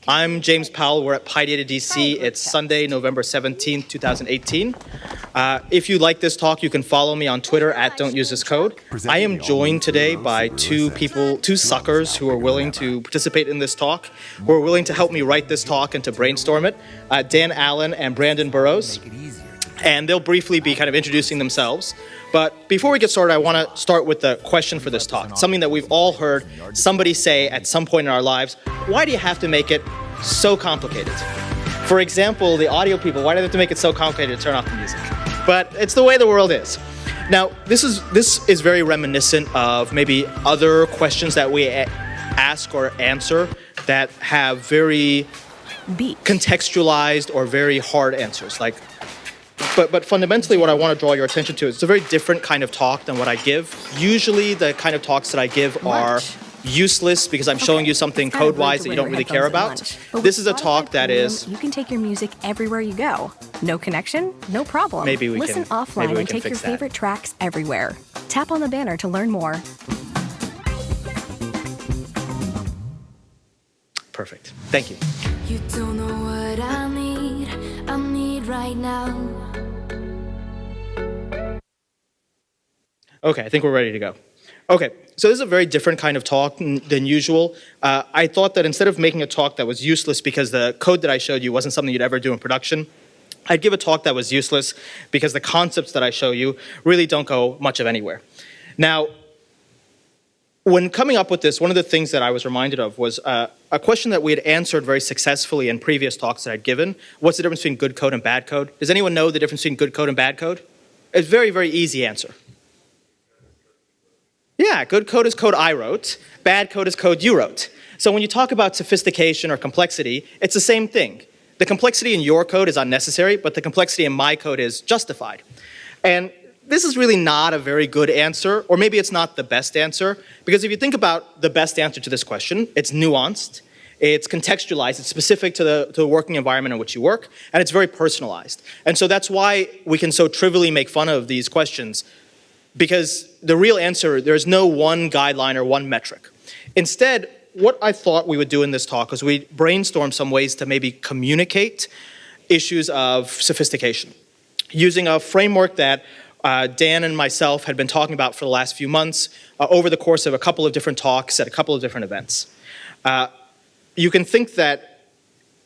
I'm James Powell. We're at PyData DC. It's Sunday, November 17th, 2018. If you like this talk, you can follow me on Twitter at Don't Use This Code. I am joined today by two suckers who are willing to participate in this talk, who are willing to help me write this talk and to brainstorm it. Allan and Brandon Burroughs. And they'll briefly be kind of introducing themselves. But before we get started, I want to start with the question for this talk, something that we've all heard somebody say at some point in our lives. Why do you have to make it so complicated? For example, the audio people, why do they have to make it so complicated to turn off the music? But it's the way the world is. Now, this is very reminiscent of maybe other questions that we ask or answer that have very contextualized or very hard answers. But fundamentally, what I want to draw your attention to is it's a very different kind of talk than what I give. Usually, the kind of talks that I give are useless because I'm showing you something code-wise that you don't really care about. This is a talk that is... You can take your music everywhere you go. No connection? No problem. Listen offline and take your favorite tracks everywhere. Tap on the banner to learn more. Perfect. Thank you. You don't know what I need right now. Okay, I think we're ready to go. Okay, so this is a very different kind of talk than usual. I thought that instead of making a talk that was useless because the code that I showed you wasn't something you'd ever do in production, I'd give a talk that was useless because the concepts that I show you really don't go much of anywhere. Now, when coming up with this, one of the things that I was reminded of was a question that we had answered very successfully in previous talks that I'd given. What's the difference between good code and bad code? Does anyone know the difference between good code and bad code? It's a very, very easy answer. Yeah, good code is code I wrote. Bad code is code you wrote. So when you talk about sophistication or complexity, it's the same thing. The complexity in your code is unnecessary, but the complexity in my code is justified. And this is really not a very good answer, or maybe it's not the best answer, because if you think about the best answer to this question, it's nuanced, it's contextualized, it's specific to the working environment in which you work, and it's very personalized. And so that's why we can so trivially make fun of these questions, because the real answer, there's no one guideline or one metric. Instead, what I thought we would do in this talk is we brainstorm some ways to maybe communicate issues of sophistication using a framework that Dan and myself had been talking about for the last few months over the course of a couple of different talks at a couple of different events. You can think that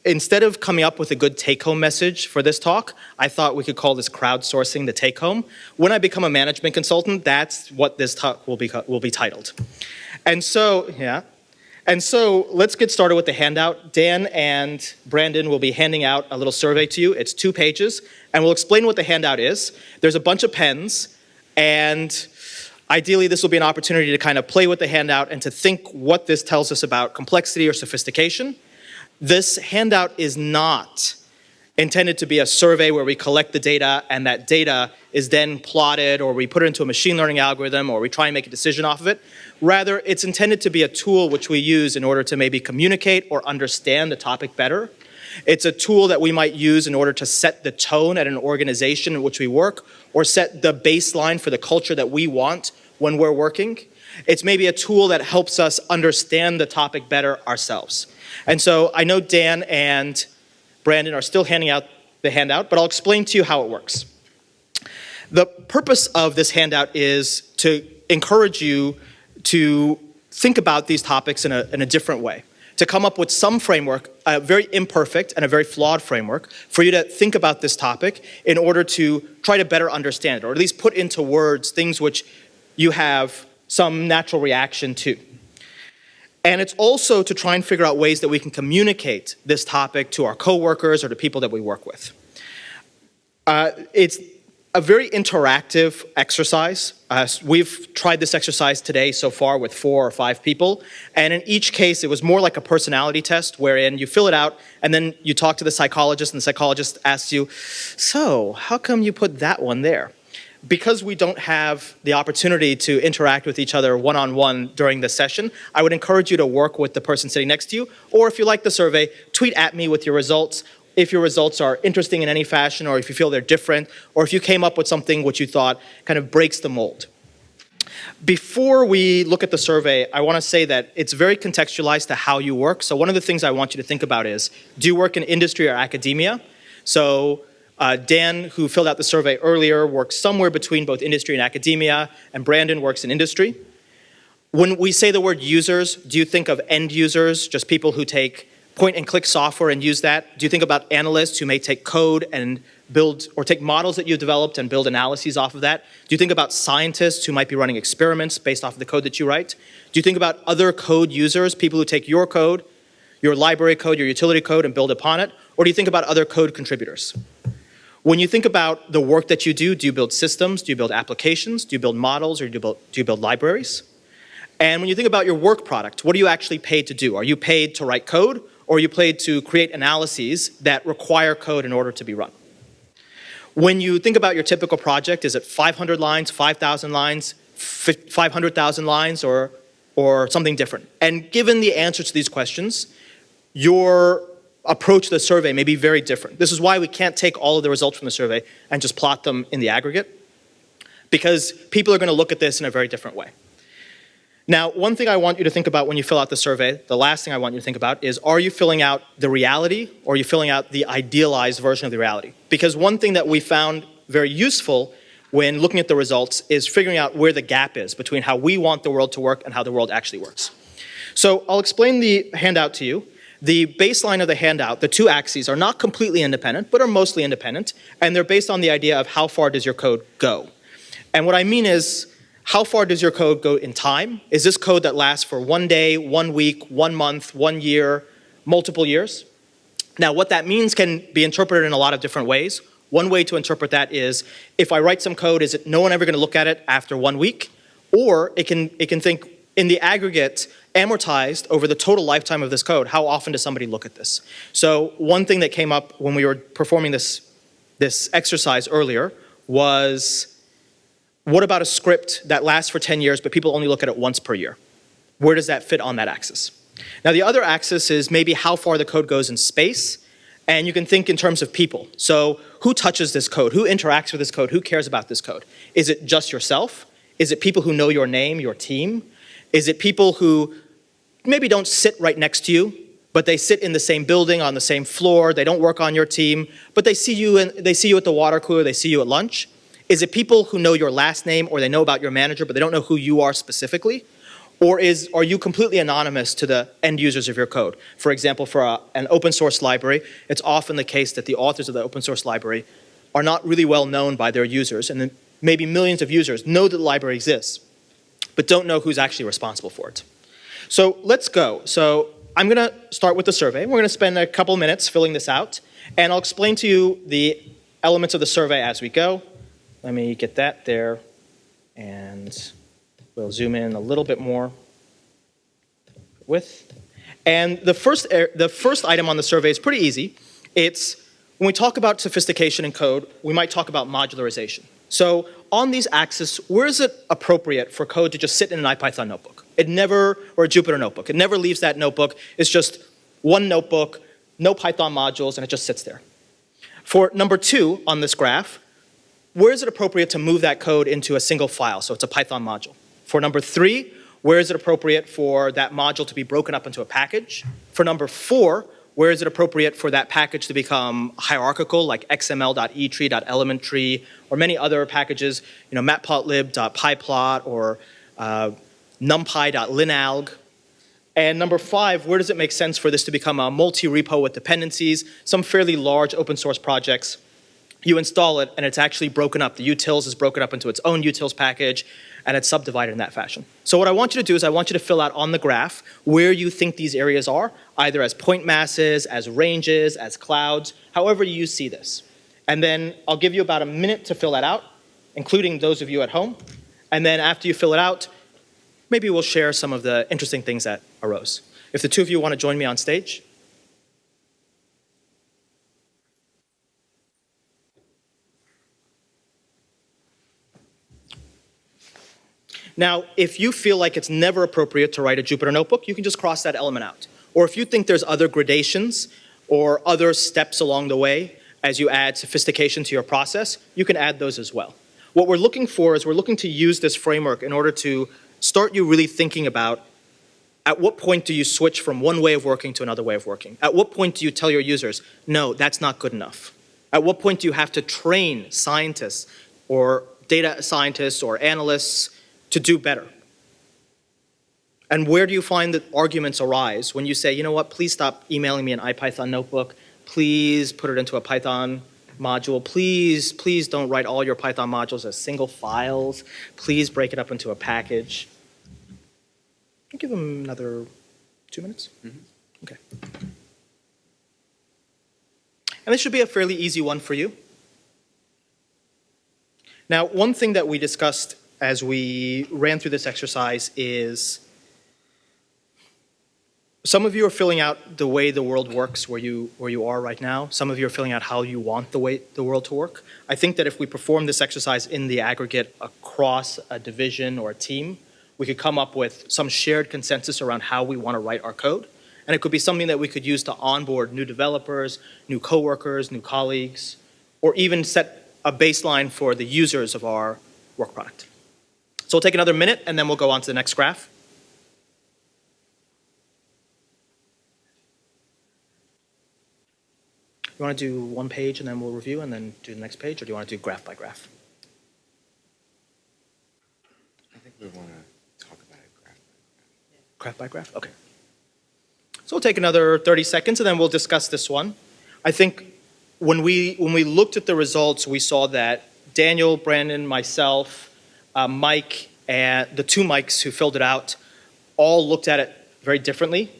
instead of coming up with a good take-home message for this talk, I thought we could call this crowdsourcing the take-home. When I become a management consultant, that's what this talk will be titled. And so let's get started with the handout. Dan and Brandon will be handing out a little survey to you. It's 2 pages, and we'll explain what the handout is. There's a bunch of pens, and ideally this will be an opportunity to kind of play with the handout and to think what this tells us about complexity or sophistication. This handout is not intended to be a survey where we collect the data and that data is then plotted or we put it into a machine learning algorithm or we try and make a decision off of it. Rather, it's intended to be a tool which we use in order to maybe communicate or understand the topic better. It's a tool that we might use in order to set the tone at an organization in which we work or set the baseline for the culture that we want when we're working. It's maybe a tool that helps us understand the topic better ourselves. And so I know Dan and Brandon are still handing out the handout, but I'll explain to you how it works. The purpose of this handout is to encourage you to think about these topics in a different way, to come up with some framework, a very imperfect and a very flawed framework, for you to think about this topic in order to try to better understand it, or at least put into words things which you have some natural reaction to. And it's also to try and figure out ways that we can communicate this topic to our coworkers or to people that we work with. It's a very interactive exercise. We've tried this exercise today so far with 4 or 5 people. And in each case, it was more like a personality test wherein you fill it out and then you talk to the psychologist and the psychologist asks you, so how come you put that one there? Because we don't have the opportunity to interact with each other one-on-one during this session, I would encourage you to work with the person sitting next to you, or if you like the survey, tweet at me with your results. If your results are interesting in any fashion, or if you feel they're different, or if you came up with something which you thought kind of breaks the mold. Before we look at the survey, I want to say that it's very contextualized to how you work. So one of the things I want you to think about is, do you work in industry or academia? So Dan, who filled out the survey earlier, works somewhere between both industry and academia, and Brandon works in industry. When we say the word users, do you think of end users, just people who take point-and-click software and use that? Do you think about analysts who may take code and build, or take models that you've developed and build analyses off of that? Do you think about scientists who might be running experiments based off of the code that you write? Do you think about other code users, people who take your code, your library code, your utility code, and build upon it? Or do you think about other code contributors? When you think about the work that you do you build systems? Do you build applications? Do you build models? Or do you build libraries? And when you think about your work product, what are you actually paid to do? Are you paid to write code? Or are you paid to create analyses that require code in order to be run? When you think about your typical project, is it 500 lines, 5,000 lines, 500,000 lines, or something different? And given the answers to these questions, your approach to the survey may be very different. This is why we can't take all of the results from the survey and just plot them in the aggregate, because people are going to look at this in a very different way. Now, one thing I want you to think about when you fill out the survey, the last thing I want you to think about is, are you filling out the reality, or are you filling out the idealized version of the reality? Because one thing that we found very useful when looking at the results is figuring out where the gap is between how we want the world to work and how the world actually works. So I'll explain the handout to you. The baseline of the handout, the two axes, are not completely independent, but are mostly independent, and they're based on the idea of how far does your code go. And what I mean is, how far does your code go in time? Is this code that lasts for 1 day, 1 week, 1 month, 1 year, multiple years? Now, what that means can be interpreted in a lot of different ways. One way to interpret that is, if I write some code, is it no one ever going to look at it after 1 week? Or it can think, in the aggregate, amortized over the total lifetime of this code, how often does somebody look at this? So one thing that came up when we were performing this exercise earlier was, what about a script that lasts for 10 years, but people only look at it once per year? Where does that fit on that axis? Now, the other axis is maybe how far the code goes in space, and you can think in terms of people. So who touches this code? Who interacts with this code? Who cares about this code? Is it just yourself? Is it people who know your name, your team? Is it people who maybe don't sit right next to you, but they sit in the same building, on the same floor, they don't work on your team, but they see you at the water cooler, they see you at lunch? Is it people who know your last name, or they know about your manager, but they don't know who you are specifically? Or are you completely anonymous to the end users of your code? For example, for an open source library, it's often the case that the authors of the open source library are not really well known by their users, and then maybe millions of users know that the library exists, but don't know who's actually responsible for it. So let's go. So I'm going to start with the survey. We're going to spend a couple minutes filling this out, and I'll explain to you the elements of the survey as we go. Let me get that there, and we'll zoom in a little bit more with. And the first item on the survey is pretty easy. It's, when we talk about sophistication in code, we might talk about modularization. So on these axes, where is it appropriate for code to just sit in an IPython notebook? Or a Jupyter notebook. It never leaves that notebook. It's just one notebook, no Python modules, and it just sits there. For number 2 on this graph, where is it appropriate to move that code into a single file, so it's a Python module? For number 3, where is it appropriate for that module to be broken up into a package? For number 4, where is it appropriate for that package to become hierarchical, like xml.etree.elementtree, or many other packages, matplotlib.pyplot, or numpy.linalg? And number 5, where does it make sense for this to become a multi-repo with dependencies? Some fairly large open source projects, you install it, and it's actually broken up. The utils is broken up into its own utils package, and it's subdivided in that fashion. So what I want you to do is I want you to fill out on the graph where you think these areas are, either as point masses, as ranges, as clouds, however you see this. And then I'll give you about a minute to fill that out, including those of you at home. And then after you fill it out, maybe we'll share some of the interesting things that arose. If the two of you want to join me on stage. Now, if you feel like it's never appropriate to write a Jupyter notebook, you can just cross that element out. Or if you think there's other gradations or other steps along the way as you add sophistication to your process, you can add those as well. What we're looking for is we're looking to use this framework in order to start you really thinking about at what point do you switch from one way of working to another way of working? At what point do you tell your users, no, that's not good enough? At what point do you have to train scientists or data scientists or analysts to do better? And where do you find that arguments arise when you say, you know what, please stop emailing me an IPython notebook. Please put it into a Python module. Please don't write all your Python modules as single files. Please break it up into a package. I'll give them another 2 minutes. Okay. And this should be a fairly easy one for you. Now, one thing that we discussed as we ran through this exercise is some of you are filling out the way the world works where you are right now. Some of you are filling out how you want the world to work. I think that if we perform this exercise in the aggregate across a division or a team, we could come up with some shared consensus around how we want to write our code. And it could be something that we could use to onboard new developers, new coworkers, new colleagues, or even set a baseline for the users of our work product. So we'll take another minute and then we'll go on to the next graph. You want to do one page and then we'll review and then do the next page, or do you want to do graph by graph? I think we want to talk about it graph by graph. Graph by graph? Okay. So we'll take another 30 seconds and then we'll discuss this one. I think when we looked at the results, we saw that Daniel, Brandon, myself, Mike, and the two Mikes who filled it out all looked at it very differently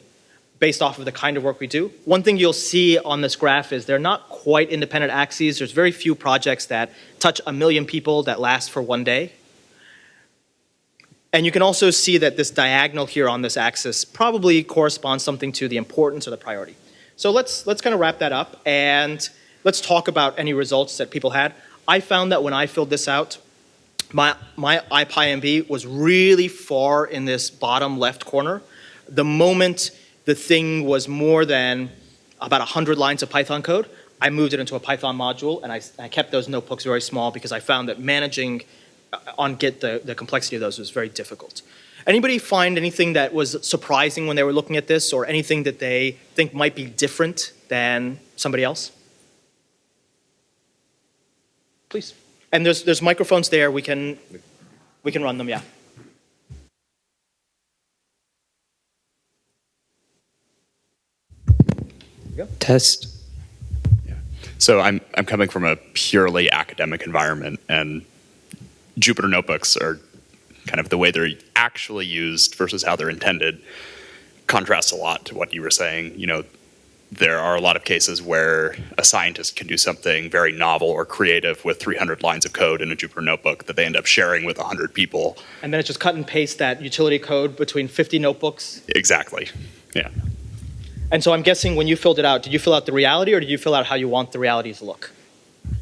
based off of the kind of work we do. One thing you'll see on this graph is they're not quite independent axes. There's very few projects that touch 1 million people that last for one day. And you can also see that this diagonal here on this axis probably corresponds something to the importance or the priority. So let's kind of wrap that up and let's talk about any results that people had. I found that when I filled this out, my IPyMB was really far in this bottom left corner. The moment the thing was more than about 100 lines of Python code, I moved it into a Python module, and I kept those notebooks very small because I found that managing on Git the complexity of those was very difficult. Anybody find anything that was surprising when they were looking at this, or anything that they think might be different than somebody else? Please. And there's microphones there. We can run them, yeah. Test. Yeah. So I'm coming from a purely academic environment, and Jupyter notebooks are kind of the way they're actually used versus how they're intended contrasts a lot to what you were saying. You know, there are a lot of cases where a scientist can do something very novel or creative with 300 lines of code in a Jupyter notebook that they end up sharing with 100 people. And then it's just cut and paste that utility code between 50 notebooks? Exactly, yeah. And so I'm guessing when you filled it out, did you fill out the reality or did you fill out how you want the reality to look?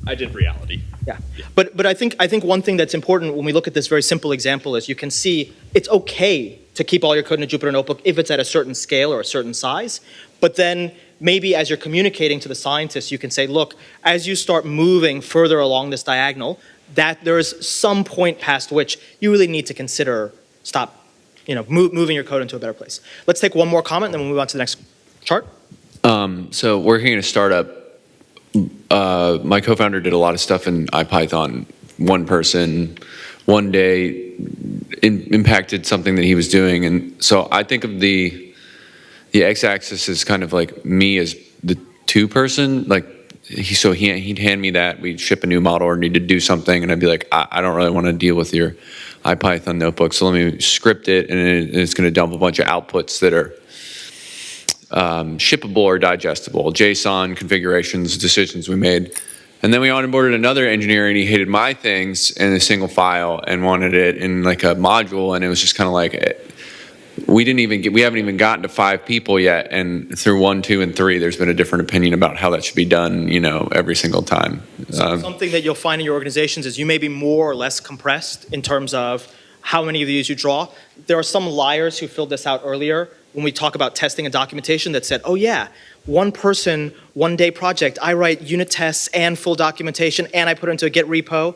I did reality. Yeah. But I think one thing that's important when we look at this very simple example is you can see it's okay to keep all your code in a Jupyter notebook if it's at a certain scale or a certain size. But then maybe as you're communicating to the scientists, you can say, look, as you start moving further along this diagonal, that there is some point past which you really need to consider moving your code into a better place. Let's take one more comment and then we'll move on to the next chart. So working in a startup, my co-founder did a lot of stuff in IPython. One person, one day, impacted something that he was doing. And so I think of the x-axis as kind of like me as the two-person. Like, he'd hand me that. We'd ship a new model or need to do something. And I'd be like, I don't really want to deal with your IPython notebook. So let me script it. And it's going to dump a bunch of outputs that are shippable or digestible, JSON configurations, decisions we made. And then we onboarded another engineer and he hated my things in a single file and wanted it in like a module. And it was just kind of like, we haven't even gotten to 5 people yet. And through 1, 2, and 3, there's been a different opinion about how that should be done, every single time. Something that you'll find in your organizations is you may be more or less compressed in terms of how many of these you draw. There are some liars who filled this out earlier when we talk about testing and documentation that said, oh yeah, one person, one day project, I write unit tests and full documentation and I put it into a Git repo.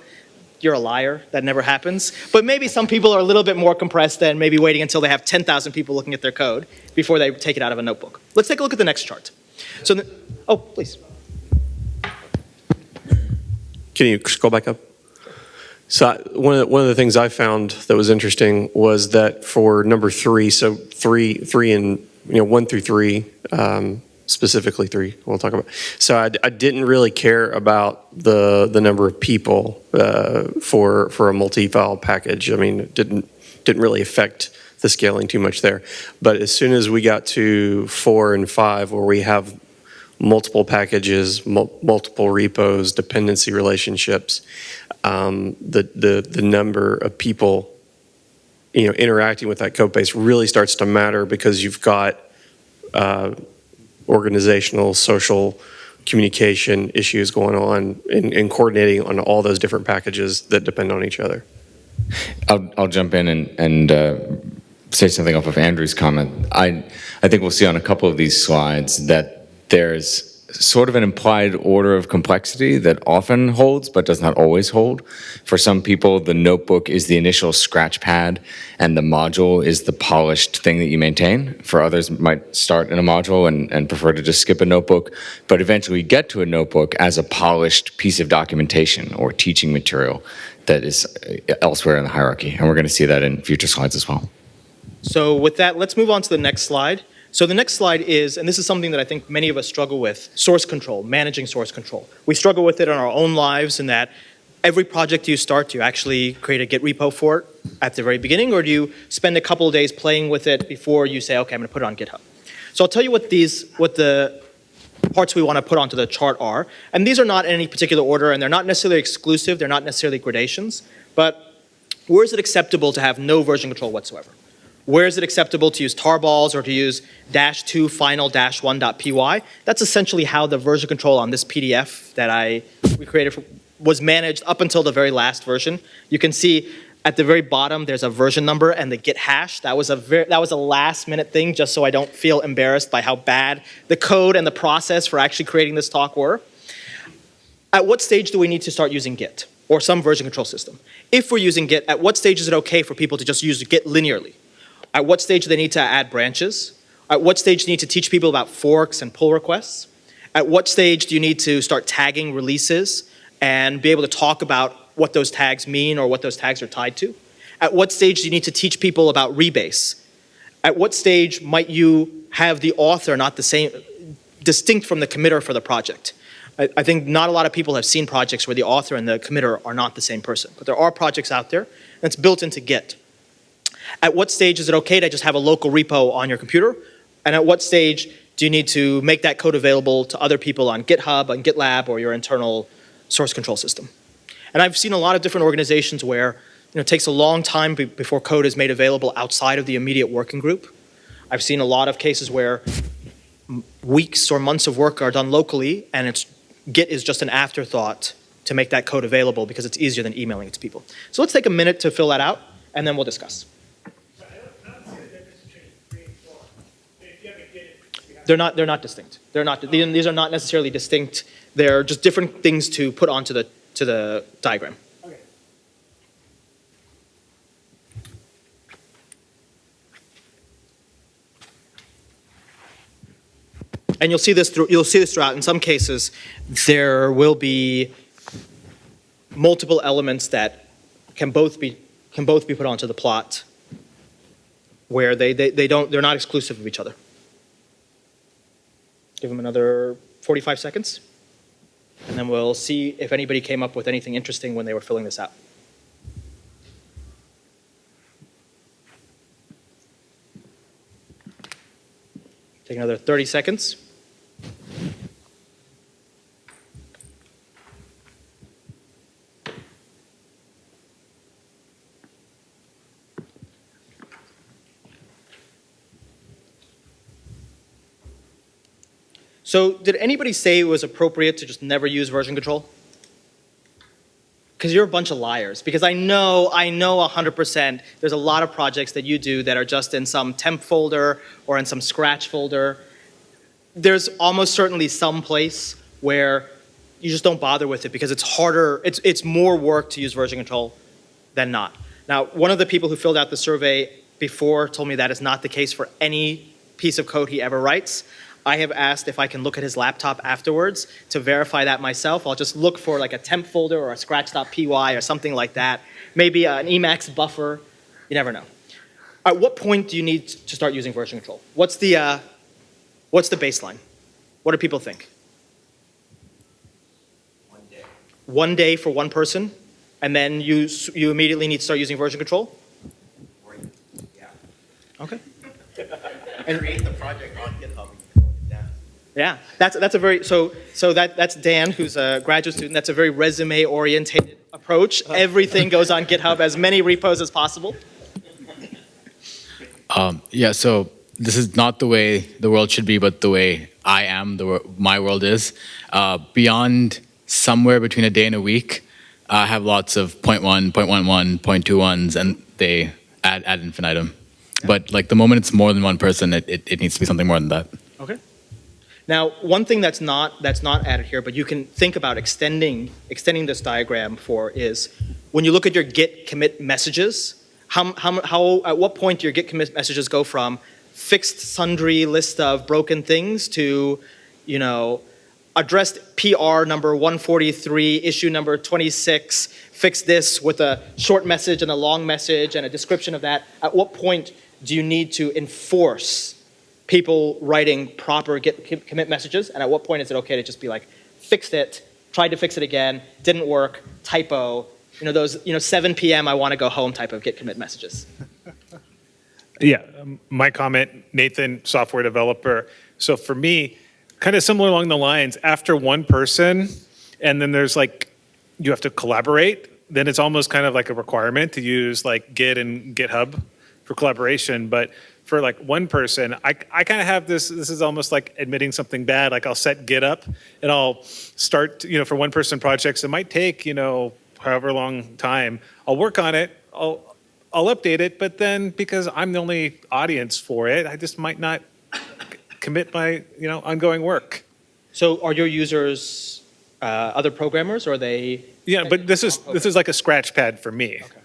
you're a liar. That never happens. But maybe some people are a little bit more compressed than maybe waiting until they have 10,000 people looking at their code before they take it out of a notebook. Let's take a look at the next chart. So, oh, please. Can you scroll back up? So one of the things I found that was interesting was that for number 3, so three and 1 through 3, specifically 3, we'll talk about. So I didn't really care about the number of people for a multi-file package. I mean, it didn't really affect the scaling too much there. But as soon as we got to 4 and 5, where we have multiple packages, multiple repos, dependency relationships, the number of people interacting with that code base really starts to matter, because you've got organizational, social communication issues going on and coordinating on all those different packages that depend on each other. I'll jump in and say something off of Andrew's comment. I think we'll see on a couple of these slides that there's sort of an implied order of complexity that often holds but does not always hold. For some people, the notebook is the initial scratch pad and the module is the polished thing that you maintain. For others, it might start in a module and prefer to just skip a notebook, but eventually get to a notebook as a polished piece of documentation or teaching material that is elsewhere in the hierarchy. And we're going to see that in future slides as well. So with that, let's move on to the next slide. So the next slide is, and this is something that I think many of us struggle with, source control, managing source control. We struggle with it in our own lives, in that every project you start, do you actually create a Git repo for it at the very beginning, or do you spend a couple of days playing with it before you say, okay, I'm going to put it on GitHub? So I'll tell you what the parts we want to put onto the chart are. And these are not in any particular order, and they're not necessarily exclusive, they're not necessarily gradations, but where is it acceptable to have no version control whatsoever? Where is it acceptable to use tarballs or to use -2 final-1.py? That's essentially how the version control on this PDF that we created was managed up until the very last version. You can see at the very bottom there's a version number and the Git hash. That was a last-minute thing, just so I don't feel embarrassed by how bad the code and the process for actually creating this talk were. At what stage do we need to start using Git or some version control system? If we're using Git, at what stage is it okay for people to just use Git linearly? At what stage do they need to add branches? At what stage do you need to teach people about forks and pull requests? At what stage do you need to start tagging releases and be able to talk about what those tags mean or what those tags are tied to? At what stage do you need to teach people about rebase? At what stage might you have the author not the same, distinct from the committer for the project? I think not a lot of people have seen projects where the author and the committer are not the same person, but there are projects out there, and it's built into Git. At what stage is it okay to just have a local repo on your computer? And at what stage do you need to make that code available to other people on GitHub, on GitLab, or your internal source control system? And I've seen a lot of different organizations where it takes a long time before code is made available outside of the immediate working group. I've seen a lot of cases where weeks or months of work are done locally, and Git is just an afterthought to make that code available because it's easier than emailing it to people. So let's take a minute to fill that out, and then we'll discuss. They're not distinct. These are not necessarily distinct. They're just different things to put onto the diagram. Okay. And you'll see this throughout. In some cases, there will be multiple elements that can both be put onto the plot, where they're not exclusive of each other. Give them another 45 seconds, and then we'll see if anybody came up with anything interesting when they were filling this out. Take another 30 seconds. So did anybody say it was appropriate to just never use version control? Because you're a bunch of liars. Because I know 100% there's a lot of projects that you do that are just in some temp folder or in some scratch folder. There's almost certainly some place where you just don't bother with it because it's harder, it's more work to use version control than not. Now, one of the people who filled out the survey before told me that is not the case for any piece of code he ever writes. I have asked if I can look at his laptop afterwards to verify that myself. I'll just look for like a temp folder or a scratch.py or something like that. Maybe an Emacs buffer. You never know. At what point do you need to start using version control? What's the baseline? What do people think? 1 day. 1 day for one person, and then you immediately need to start using version control? Yeah. Okay. And create the project on GitHub. Yeah, that's a very that's Dan, who's a graduate student. That's a very resume oriented approach. Everything goes on GitHub, as many repos as possible. Yeah, so this is not the way the world should be, but the way I am, my world is. Beyond somewhere between a day and a week, I have lots of 0.1, 0.11, 0.21s, and they add ad infinitum. Yeah. But like the moment it's more than one person, it needs to be something more than that. Okay. Now, one thing that's not added here, but you can think about extending this diagram for is when you look at your Git commit messages, at what point do your Git commit messages go from fixed sundry list of broken things to, addressed PR number 143, issue number 26, fix this with a short message and a long message and a description of that. At what point do you need to enforce people writing proper Git commit messages, and at what point is it okay to just be like, fixed it, tried to fix it again, didn't work, typo, those 7 p.m. I want to go home type of Git commit messages? Yeah, my comment, Nathan, software developer. So for me, kind of similar along the lines, after one person, and then there's you have to collaborate, then it's almost kind of like a requirement to use Git and GitHub for collaboration. But for one person, I kind of have this is almost like admitting something bad. I'll set Git up and I'll start, for one person projects. It might take, however long time. I'll work on it. I'll update it. But then because I'm the only audience for it, I just might not commit my, ongoing work. So are your users other programmers, or are they? Yeah, but this is like a scratch pad for me. Okay.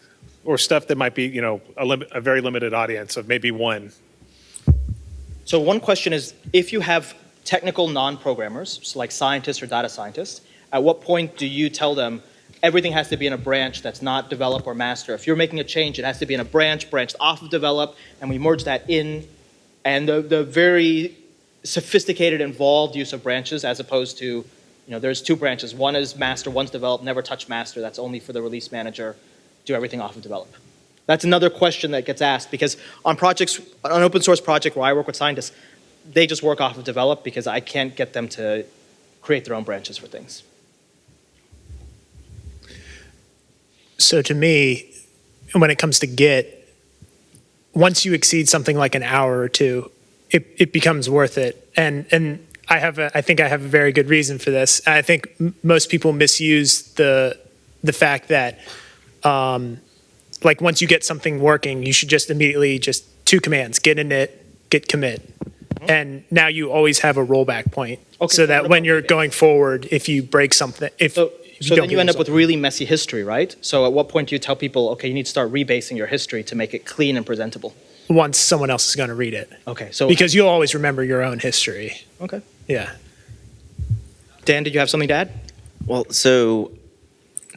Or stuff that might be, a very limited audience of maybe one. So one question is, if you have technical non-programmers, so like scientists or data scientists, at what point do you tell them everything has to be in a branch that's not develop or master? If you're making a change, it has to be in a branch, branched off of develop, and we merge that in. And the very sophisticated, involved use of branches, as opposed to, there's two branches. One is master, one's develop, never touch master. That's only for the release manager. Do everything off of develop. That's another question that gets asked, because on an open source project where I work with scientists, they just work off of develop because I can't get them to create their own branches for things. So to me, when it comes to Git, once you exceed something like an hour or two, it becomes worth it. And I think I have a very good reason for this. I think most people misuse the fact that once you get something working, you should just immediately just 2 commands, git init, git commit. Mm-hmm. And now you always have a rollback point. Okay, so that when you're going forward, if you break something, so then you end up with really messy history, right? So at what point do you tell people, okay, you need to start rebasing your history to make it clean and presentable? Once someone else is going to read it. Okay, so because you'll always remember your own history. Okay. Yeah. Dan, did you have something to add? Well, so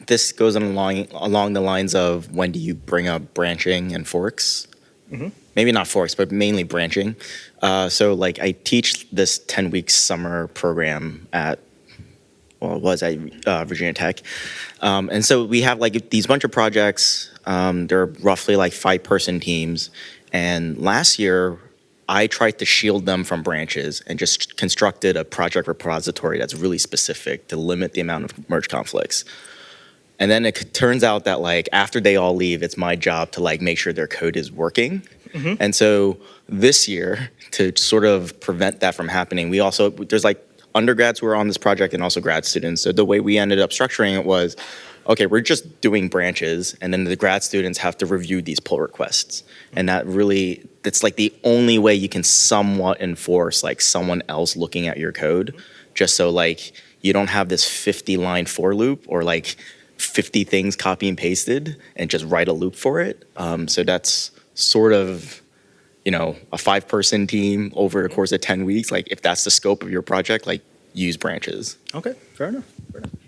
this goes along the lines of when do you bring up branching and forks? Mm-hmm. Maybe not forks, but mainly branching. So I teach this 10-week summer program at Virginia Tech. And so we have these bunch of projects. They're roughly 5-person teams. And last year, I tried to shield them from branches and just constructed a project repository that's really specific to limit the amount of merge conflicts. And then it turns out that after they all leave, it's my job to make sure their code is working. Mm-hmm. And so this year, to sort of prevent that from happening, there's undergrads who are on this project and also grad students. So the way we ended up structuring it was, okay, we're just doing branches, and then the grad students have to review these pull requests. And that's the only way you can somewhat enforce someone else looking at your code, just so you don't have this 50-line for loop or like 50 things copy and pasted and just write a loop for it. So that's sort of, a 5-person team over the course of 10 weeks. Like if that's the scope of your project, like use branches. Okay, fair enough.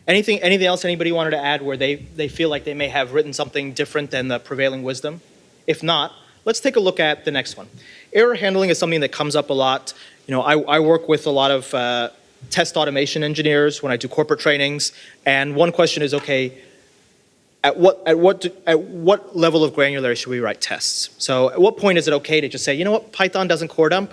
Anything else anybody wanted to add where they feel like they may have written something different than the prevailing wisdom? If not, let's take a look at the next one. Error handling is something that comes up a lot. I work with a lot of test automation engineers when I do corporate trainings, and one question is, okay, at what level of granularity should we write tests? So at what point is it okay to just say, you know what, Python doesn't core dump?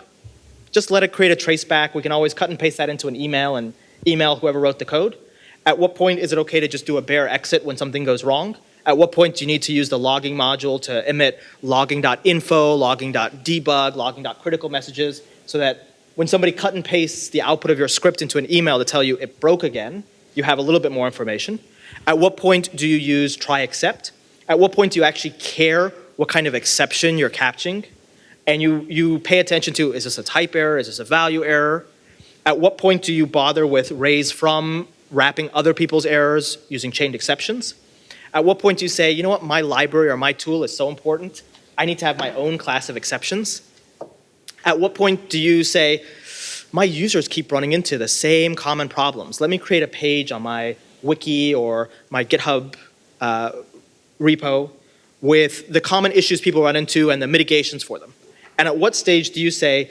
Just let it create a traceback. We can always cut and paste that into an email and email whoever wrote the code. At what point is it okay to just do a bare exit when something goes wrong? At what point do you need to use the logging module to emit logging.info, logging.debug, logging.critical messages so that when somebody cut and pastes the output of your script into an email to tell you it broke again, you have a little bit more information? At what point do you use try except? At what point do you actually care what kind of exception you're capturing? And you pay attention to, is this a type error? Is this a value error? At what point do you bother with raise from wrapping other people's errors using chained exceptions? At what point do you say, you know what, my library or my tool is so important, I need to have my own class of exceptions? At what point do you say, my users keep running into the same common problems. Let me create a page on my wiki or my GitHub repo with the common issues people run into and the mitigations for them. And at what stage do you say,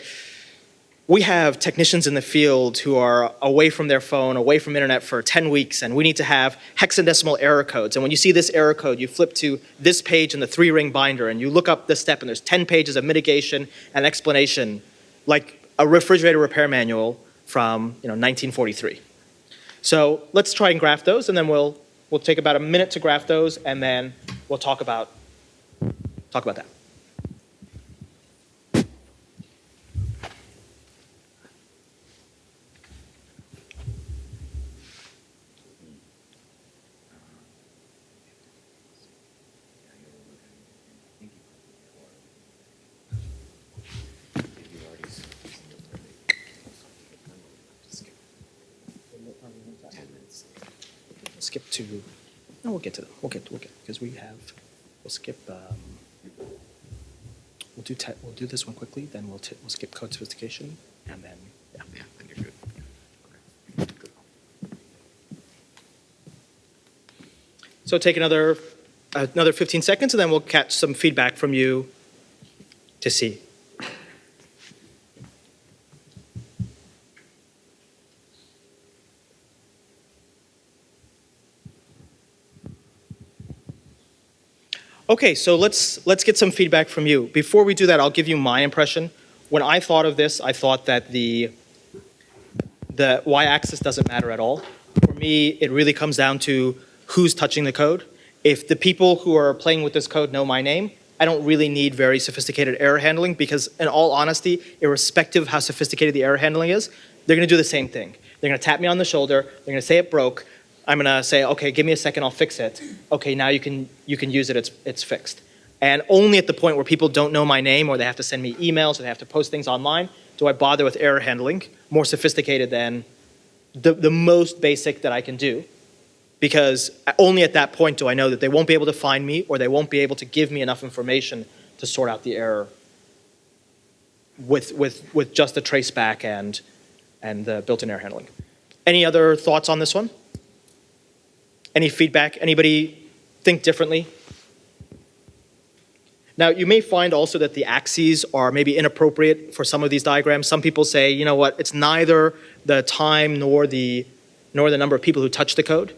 we have technicians in the field who are away from their phone, away from internet for 10 weeks, and we need to have hexadecimal error codes. And when you see this error code, you flip to this page in the 3-ring binder, and you look up this step, and there's 10 pages of mitigation and explanation, like a refrigerator repair manual from 1943. So let's try and graph those, and then we'll take about a minute to graph those, and then we'll talk about that. Skip to, no, we'll get to them. We'll get because we'll skip. We'll do this one quickly. Then we'll skip code sophistication, and then then you're good. Okay. So take another 15 seconds, and then we'll catch some feedback from you to see. Okay, so let's get some feedback from you. Before we do that, I'll give you my impression. When I thought of this, I thought that the y-axis doesn't matter at all. For me, it really comes down to who's touching the code. If the people who are playing with this code know my name, I don't really need very sophisticated error handling because, in all honesty, irrespective of how sophisticated the error handling is, they're going to do the same thing. They're going to tap me on the shoulder. They're going to say it broke. I'm going to say, okay, give me a second, I'll fix it. Okay, now you can use it, it's fixed. And only at the point where people don't know my name or they have to send me emails or they have to post things online do I bother with error handling, more sophisticated than the most basic that I can do. Because only at that point do I know that they won't be able to find me or they won't be able to give me enough information to sort out the error with just the traceback and the built-in error handling. Any other thoughts on this one? Any feedback? Anybody think differently? Now, you may find also that the axes are maybe inappropriate for some of these diagrams. Some people say, you know what, it's neither the time nor the number of people who touch the code.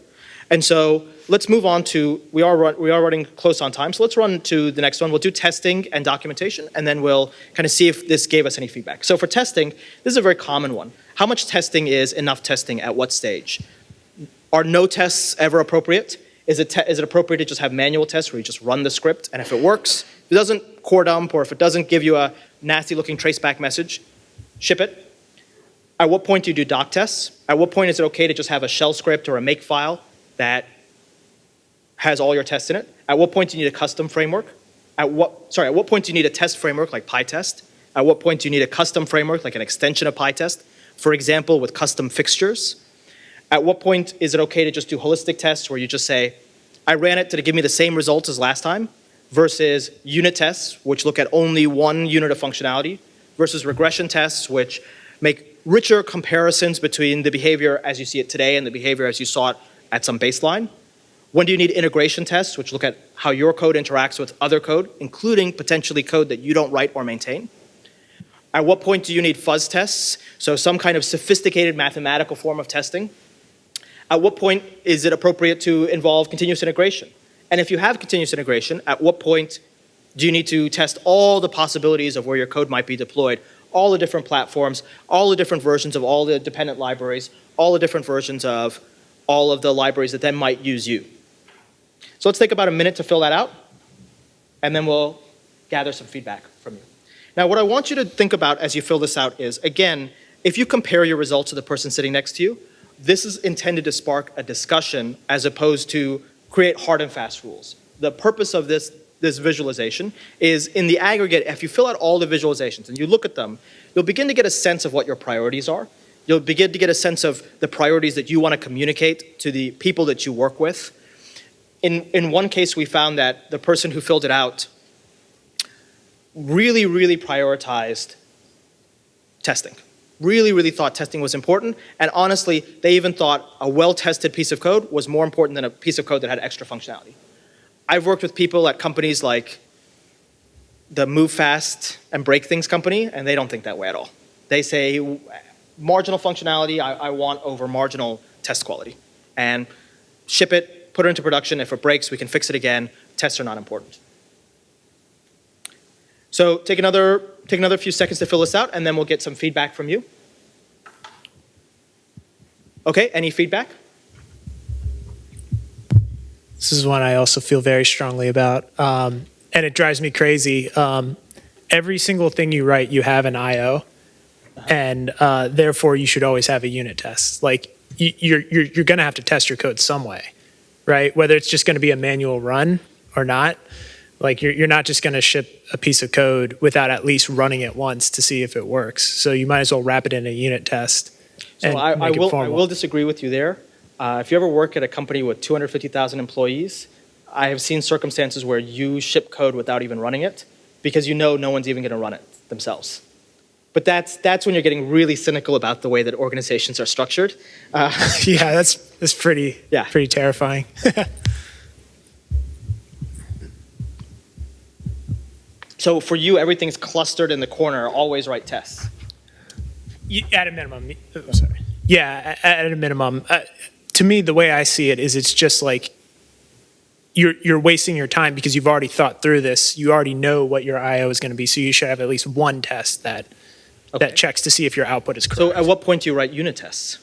And so let's move on to, we are running close on time, so let's run to the next one. We'll do testing and documentation, and then we'll kind of see if this gave us any feedback. So for testing, this is a very common one. How much testing is enough testing at what stage? Are no tests ever appropriate? Is it appropriate to just have manual tests where you just run the script, and if it works, if it doesn't core dump, or if it doesn't give you a nasty looking traceback message, ship it? At what point do you do doc tests? At what point is it okay to just have a shell script or a make file that has all your tests in it? At what point do you need a custom framework? At what point do you need a test framework like PyTest? At what point do you need a custom framework like an extension of PyTest? For example, with custom fixtures. At what point is it okay to just do holistic tests where you just say, I ran it to give me the same results as last time, versus unit tests, which look at only one unit of functionality, versus regression tests, which make richer comparisons between the behavior as you see it today and the behavior as you saw it at some baseline? When do you need integration tests, which look at how your code interacts with other code, including potentially code that you don't write or maintain? At what point do you need fuzz tests, so some kind of sophisticated mathematical form of testing? At what point is it appropriate to involve continuous integration? And if you have continuous integration, at what point do you need to test all the possibilities of where your code might be deployed, all the different platforms, all the different versions of all the dependent libraries, all the different versions of all of the libraries that then might use you? So let's take about a minute to fill that out, and then we'll gather some feedback from you. Now, what I want you to think about as you fill this out is, again, if you compare your results to the person sitting next to you, this is intended to spark a discussion as opposed to create hard and fast rules. The purpose of this visualization is, in the aggregate, if you fill out all the visualizations and you look at them, you'll begin to get a sense of what your priorities are. You'll begin to get a sense of the priorities that you want to communicate to the people that you work with. In one case, we found that the person who filled it out really, really prioritized testing. Really thought testing was important, and honestly, they even thought a well-tested piece of code was more important than a piece of code that had extra functionality. I've worked with people at companies like the Move Fast and Break Things company, and they don't think that way at all. They say, marginal functionality I want over marginal test quality. And ship it, put it into production. If it breaks, we can fix it again. Tests are not important. So take another few seconds to fill this out, and then we'll get some feedback from you. Okay, any feedback? This is one I also feel very strongly about, and it drives me crazy. Every single thing you write, you have an I/O, and therefore you should always have a unit test. Like you're going to have to test your code some way, right? Whether it's just going to be a manual run or not. Like you're not just going to ship a piece of code without at least running it once to see if it works. So you might as well wrap it in a unit test. So I will disagree with you there. If you ever work at a company with 250,000 employees, I have seen circumstances where you ship code without even running it because you know no one's even going to run it themselves. But that's when you're getting really cynical about the way that organizations are structured. Yeah, that's pretty terrifying. So for you, everything's clustered in the corner, always write tests. At a minimum. Sorry. Yeah, at a minimum. To me, the way I see it is it's just like you're wasting your time because you've already thought through this. You already know what your I/O is going to be, so you should have at least one test that checks to see if your output is correct. So at what point do you write unit tests?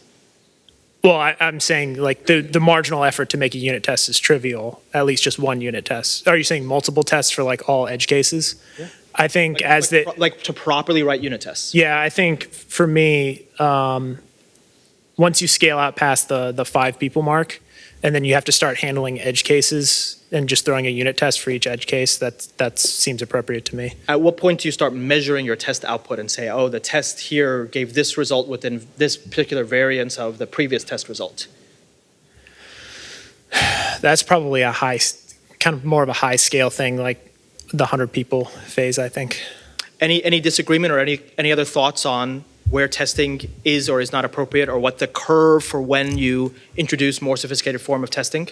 Well, I'm saying like the marginal effort to make a unit test is trivial, at least just one unit test. Are you saying multiple tests for like all edge cases? Yeah. I think to properly write unit tests. Yeah, I think for me, once you scale out past the 5 people mark, and then you have to start handling edge cases and just throwing a unit test for each edge case, that seems appropriate to me. At what point do you start measuring your test output and say, oh, the test here gave this result within this particular variance of the previous test result? That's probably kind of more of a high scale thing, like the 100 people phase, I think. Any disagreement or any other thoughts on where testing is or is not appropriate, or what the curve for when you introduce more sophisticated form of testing?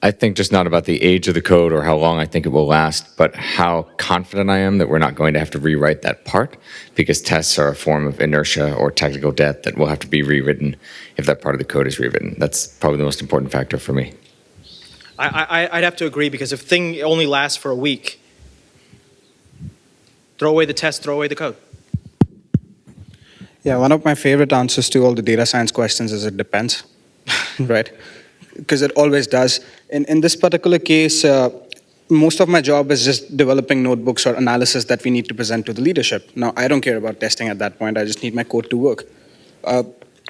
I think just not about the age of the code or how long I think it will last, but how confident I am that we're not going to have to rewrite that part, because tests are a form of inertia or technical debt that will have to be rewritten if that part of the code is rewritten. That's probably the most important factor for me. I'd have to agree, because if thing only lasts for a week, throw away the test, throw away the code. Yeah, one of my favorite answers to all the data science questions is it depends, right? Because it always does. In this particular case, most of my job is just developing notebooks or analysis that we need to present to the leadership. Now, I don't care about testing at that point. I just need my code to work.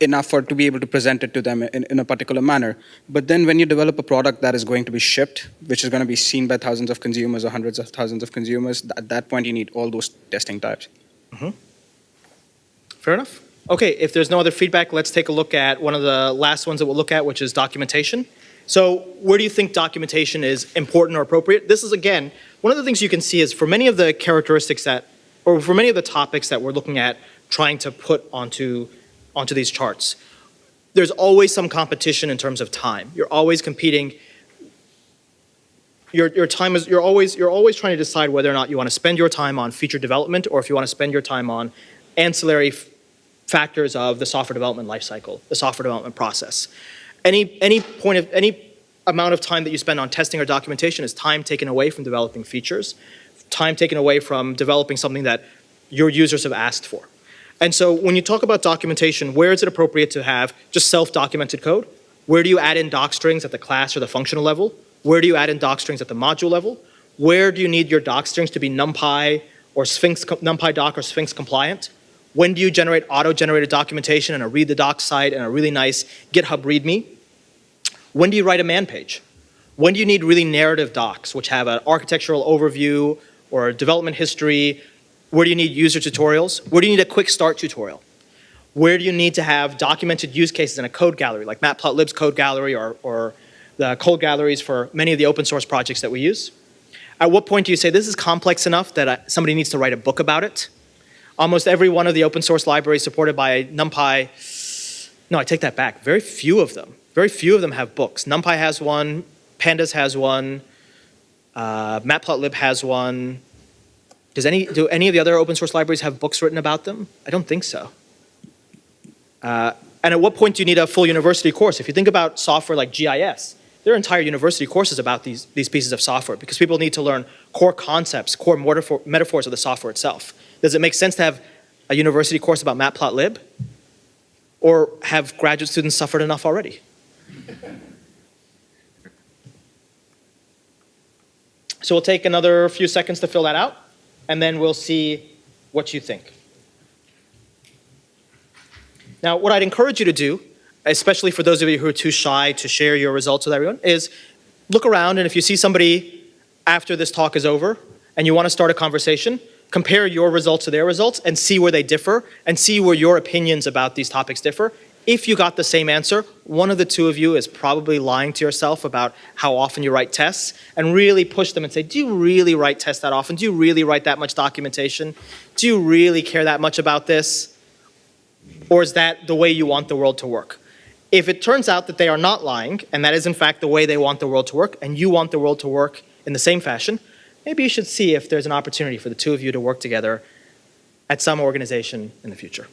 Enough to be able to present it to them in a particular manner. But then when you develop a product that is going to be shipped, which is going to be seen by thousands of consumers or hundreds of thousands of consumers, at that point you need all those testing types. Mm-hmm. Fair enough. Okay, if there's no other feedback, let's take a look at one of the last ones that we'll look at, which is documentation. So where do you think documentation is important or appropriate? This is, again, one of the things you can see is for many of the characteristics that, or for many of the topics that we're looking at trying to put onto these charts, there's always some competition in terms of time. You're always competing. Your time is, you're always trying to decide whether or not you want to spend your time on feature development or if you want to spend your time on ancillary factors of the software development lifecycle, the software development process. Any amount of time that you spend on testing or documentation is time taken away from developing features, time taken away from developing something that your users have asked for. And so when you talk about documentation, where is it appropriate to have just self-documented code? Where do you add in doc strings at the class or the functional level? Where do you add in doc strings at the module level? Where do you need your doc strings to be NumPy or NumPy doc or Sphinx compliant? When do you generate auto-generated documentation in a read the doc site and a really nice GitHub README? When do you write a man page? When do you need really narrative docs, which have an architectural overview or a development history? Where do you need user tutorials? Where do you need a quick start tutorial? Where do you need to have documented use cases in a code gallery, like Matplotlib's code gallery or the code galleries for many of the open source projects that we use? At what point do you say this is complex enough that somebody needs to write a book about it? Almost every one of the open source libraries supported by NumPy, no, I take that back, very few of them have books. NumPy has one, Pandas has one, Matplotlib has one. Do any of the other open source libraries have books written about them? I don't think so. And at what point do you need a full university course? If you think about software like GIS, there are entire university courses about these pieces of software because people need to learn core concepts, core metaphors of the software itself. Does it make sense to have a university course about Matplotlib? Or have graduate students suffered enough already? So we'll take another few seconds to fill that out, and then we'll see what you think. Now, what I'd encourage you to do, especially for those of you who are too shy to share your results with everyone, is look around, and if you see somebody after this talk is over, and you want to start a conversation, compare your results to their results and see where they differ and see where your opinions about these topics differ. If you got the same answer, one of the two of you is probably lying to yourself about how often you write tests, and really push them and say, do you really write tests that often? Do you really write that much documentation? Do you really care that much about this? Or is that the way you want the world to work? If it turns out that they are not lying, and that is in fact the way they want the world to work, and you want the world to work in the same fashion, maybe you should see if there's an opportunity for the two of you to work together at some organization in the future.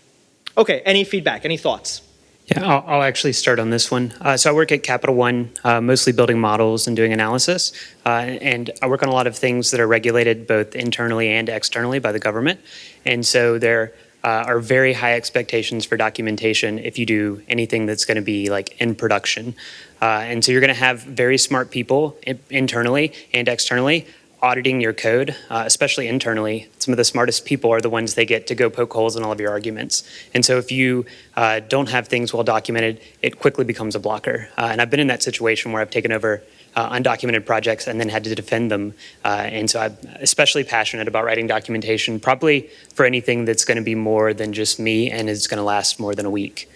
Okay, any feedback, any thoughts? Yeah, I'll actually start on this one. So I work at Capital One, mostly building models and doing analysis. And I work on a lot of things that are regulated both internally and externally by the government. And so there are very high expectations for documentation if you do anything that's going to be like in production. And so you're going to have very smart people internally and externally auditing your code, especially internally. Some of the smartest people are the ones they get to go poke holes in all of your arguments. And so if you don't have things well documented, it quickly becomes a blocker. And I've been in that situation where I've taken over undocumented projects and then had to defend them. And so I'm especially passionate about writing documentation, probably for anything that's going to be more than just me and is going to last more than a week.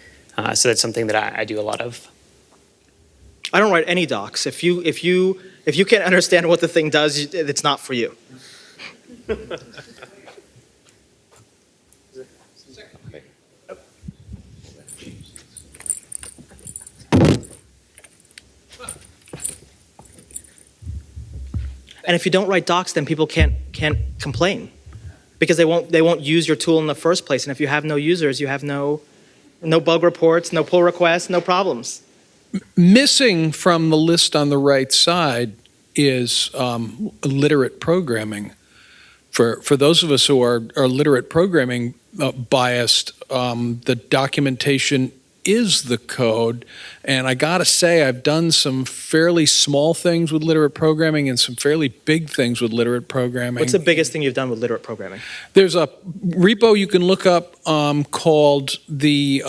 So that's something that I do a lot of. I don't write any docs. If you can't understand what the thing does, it's not for you. And if you don't write docs, then people can't complain because they won't use your tool in the first place. And if you have no users, you have no bug reports, no pull requests, no problems. Missing from the list on the right side is literate programming. For those of us who are literate programming biased, the documentation is the code. And I gotta say, I've done some fairly small things with literate programming and some fairly big things with literate programming. What's the biggest thing you've done with literate programming? There's a repo you can look up called the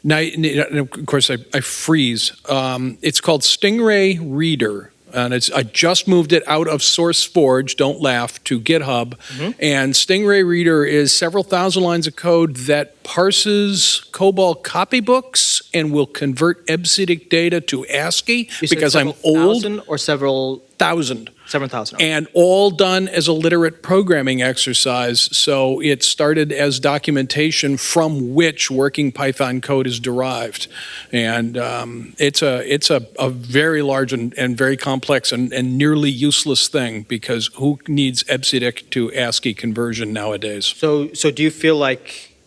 now, of course, I freeze. It's called Stingray Reader. And I just moved it out of SourceForge, don't laugh, to GitHub. And Stingray Reader is several thousand lines of code that parses COBOL copybooks and will convert EBCDIC data to ASCII because I'm old. Thousand or several? 1,000. 7,000. Okay. And all done as a literate programming exercise. So it started as documentation from which working Python code is derived. And it's a very large and very complex and nearly useless thing, because who needs EBCDIC to ASCII conversion nowadays? So do you feel like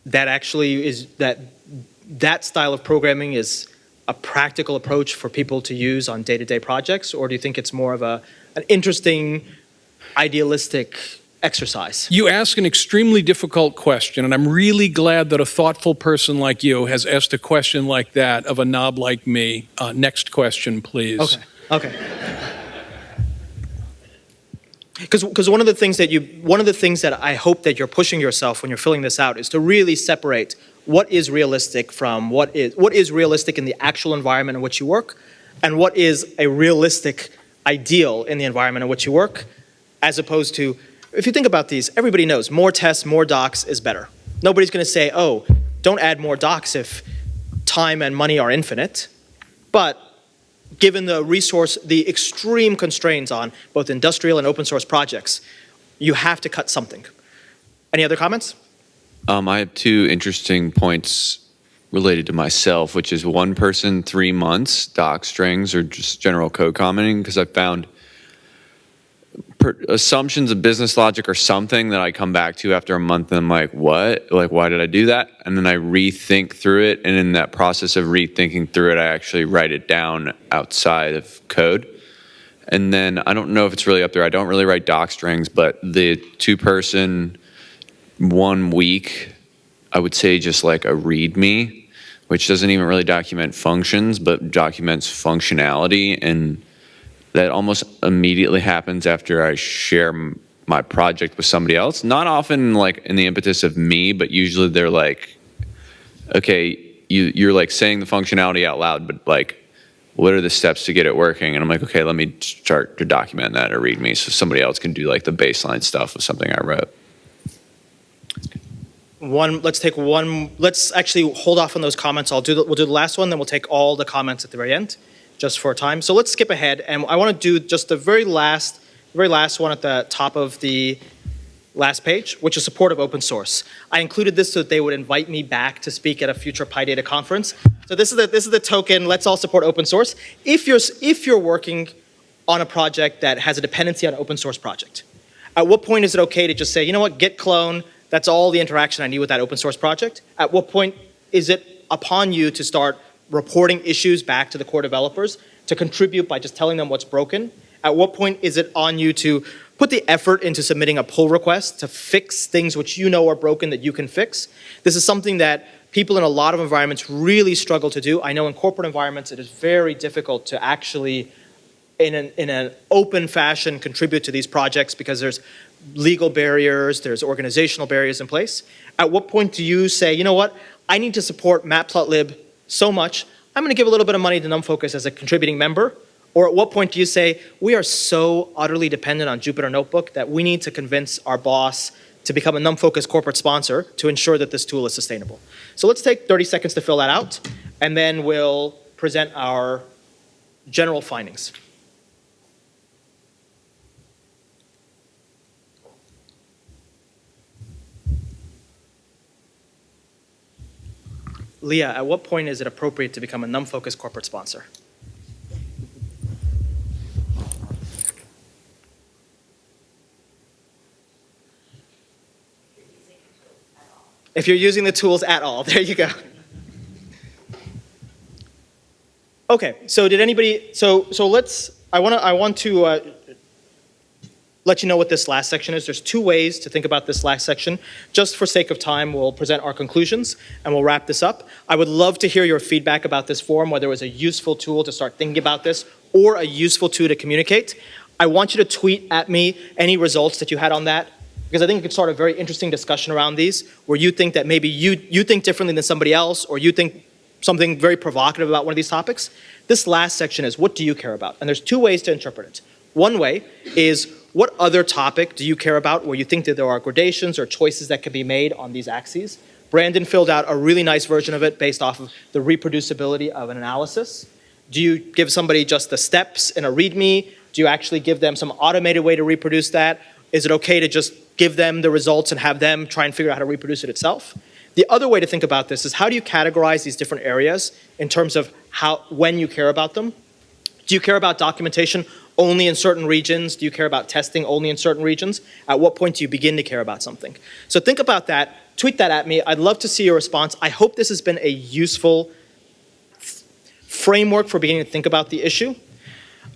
that actually is that style of programming is a practical approach for people to use on day-to-day projects, or do you think it's more of an interesting, idealistic exercise? You ask an extremely difficult question, and I'm really glad that a thoughtful person like you has asked a question like that of a knob like me. Next question, please. Okay. Because one of the things that I hope that you're pushing yourself when you're filling this out is to really separate what is realistic from what is realistic in the actual environment in which you work, and what is a realistic ideal in the environment in which you work, as opposed to, if you think about these, everybody knows more tests, more docs is better. Nobody's going to say, oh, don't add more docs if time and money are infinite. But given the extreme constraints on both industrial and open source projects, you have to cut something. Any other comments? I have two interesting points related to myself, which is 1 person, 3 months, doc strings, or just general code commenting, because I found assumptions of business logic or something that I come back to after a month and I'm like, what? Like, why did I do that? And then I rethink through it. And in that process of rethinking through it, I actually write it down outside of code. And then I don't know if it's really up there. I don't really write doc strings, but the 2 person, 1 week, I would say just like a README, which doesn't even really document functions, but documents functionality. And that almost immediately happens after I share my project with somebody else. Not often like in the impetus of me, but usually they're like, okay, you're like saying the functionality out loud, but like, what are the steps to get it working? And I'm like, okay, let me start to document that or README so somebody else can do like the baseline stuff of something I wrote. Let's actually hold off on those comments. We'll do the last one, then we'll take all the comments at the very end, just for time. So let's skip ahead, and I want to do just the very last one at the top of the last page, which is support of open source. I included this so that they would invite me back to speak at a future PyData conference. So this is the token. Let's all support open source. If you're working on a project that has a dependency on an open source project, at what point is it okay to just say, you know what, git clone, that's all the interaction I need with that open source project? At what point is it upon you to start reporting issues back to the core developers, to contribute by just telling them what's broken? At what point is it on you to put the effort into submitting a pull request to fix things which you know are broken that you can fix? This is something that people in a lot of environments really struggle to do. I know in corporate environments it is very difficult to actually, in an open fashion, contribute to these projects because there's legal barriers, there's organizational barriers in place. At what point do you say, you know what, I need to support matplotlib so much, I'm going to give a little bit of money to NumFOCUS as a contributing member? Or at what point do you say, we are so utterly dependent on Jupyter Notebook that we need to convince our boss to become a NumFOCUS corporate sponsor to ensure that this tool is sustainable? So let's take 30 seconds to fill that out, and then we'll present our general findings. Leah, at what point is it appropriate to become a NumFOCUS corporate sponsor? If you're using the tools at all, there you go. Okay, so did anybody, I want to let you know what this last section is. There's 2 ways to think about this last section. Just for sake of time, we'll present our conclusions and we'll wrap this up. I would love to hear your feedback about this forum, whether it was a useful tool to start thinking about this or a useful tool to communicate. I want you to tweet at me any results that you had on that, because I think it could start a very interesting discussion around these, where you think that maybe you think differently than somebody else, or you think something very provocative about one of these topics. This last section is, what do you care about? And there's two ways to interpret it. One way is, what other topic do you care about where you think that there are gradations or choices that can be made on these axes? Brandon filled out a really nice version of it based off of the reproducibility of an analysis. Do you give somebody just the steps in a README? Do you actually give them some automated way to reproduce that? Is it okay to just give them the results and have them try and figure out how to reproduce it itself? The other way to think about this is, how do you categorize these different areas in terms of when you care about them? Do you care about documentation only in certain regions? Do you care about testing only in certain regions? At what point do you begin to care about something? So think about that. Tweet that at me. I'd love to see your response. I hope this has been a useful framework for beginning to think about the issue.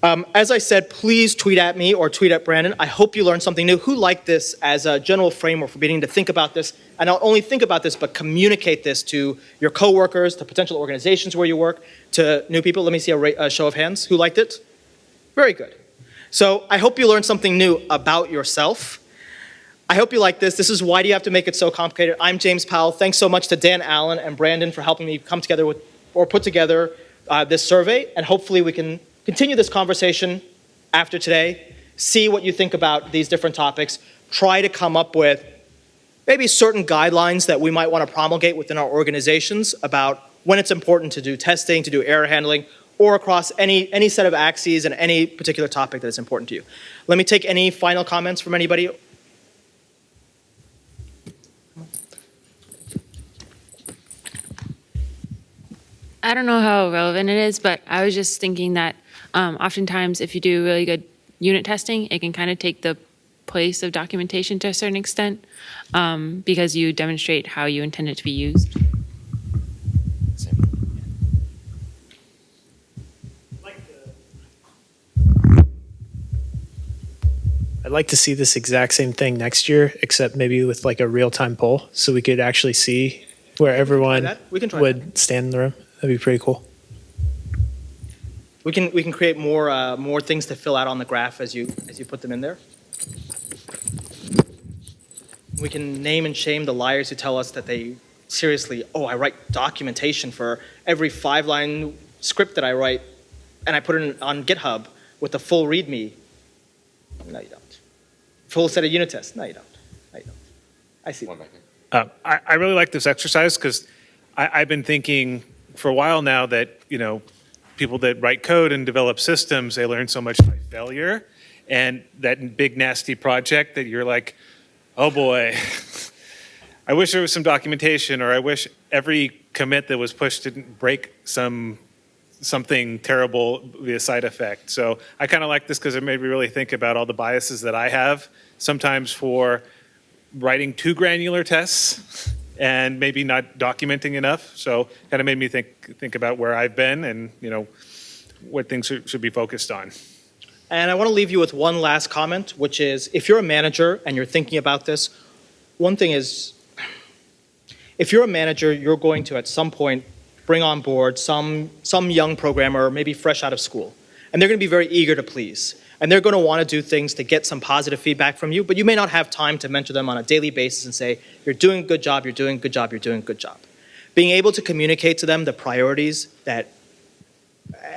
As I said, please tweet at me or tweet at Brandon. I hope you learned something new. Who liked this as a general framework for beginning to think about this? And not only think about this, but communicate this to your coworkers, to potential organizations where you work, to new people. Let me see a show of hands. Who liked it? Very good. So I hope you learned something new about yourself. I hope you like this. This is Why Do You Have to Make It So Complicated? I'm James Powell. Thanks so much to Dan, Allan, and Brandon for helping me come together with, or put together this survey. And hopefully we can continue this conversation after today, see what you think about these different topics, try to come up with maybe certain guidelines that we might want to promulgate within our organizations about when it's important to do testing, to do error handling, or across any set of axes and any particular topic that is important to you. Let me take any final comments from anybody. I don't know how relevant it is, but I was just thinking that oftentimes if you do really good unit testing, it can kind of take the place of documentation to a certain extent because you demonstrate how you intend it to be used. I'd like to see this exact same thing next year, except maybe with like a real-time poll, so we could actually see where everyone would stand in the room. That'd be pretty cool. We can create more things to fill out on the graph as you put them in there. We can name and shame the liars who tell us that they seriously, oh, I write documentation for every 5-line script that I write, and I put it on GitHub with a full README. No, you don't. Full set of unit tests. No, you don't. No, you don't. I see. I really like this exercise because I've been thinking for a while now that, people that write code and develop systems, they learn so much by failure. And that big nasty project that you're like, oh boy, I wish there was some documentation, or I wish every commit that was pushed didn't break something terrible via side effect. So I kind of like this because it made me really think about all the biases that I have sometimes for writing too granular tests and maybe not documenting enough. So kind of made me think about where I've been and what things should be focused on. And I want to leave you with one last comment, which is, if you're a manager and you're thinking about this, one thing is, if you're a manager, you're going to at some point bring on board some young programmer, maybe fresh out of school. And they're going to be very eager to please. And they're going to want to do things to get some positive feedback from you, but you may not have time to mentor them on a daily basis and say, you're doing a good job, you're doing a good job, you're doing a good job. Being able to communicate to them the priorities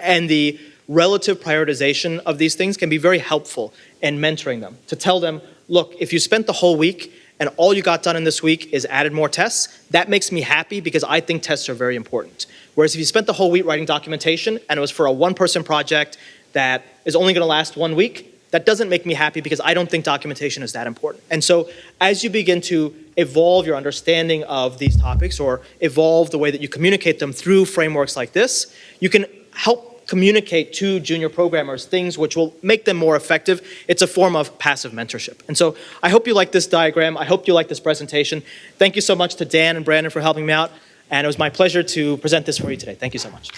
and the relative prioritization of these things can be very helpful in mentoring them. To tell them, look, if you spent the whole week and all you got done in this week is added more tests, that makes me happy because I think tests are very important. Whereas if you spent the whole week writing documentation and it was for a one-person project that is only going to last 1 week, that doesn't make me happy because I don't think documentation is that important. And so as you begin to evolve your understanding of these topics or evolve the way that you communicate them through frameworks like this, you can help communicate to junior programmers things which will make them more effective. It's a form of passive mentorship. And so I hope you like this diagram. I hope you like this presentation. Thank you so much to Dan and Brandon for helping me out. And it was my pleasure to present this for you today. Thank you so much.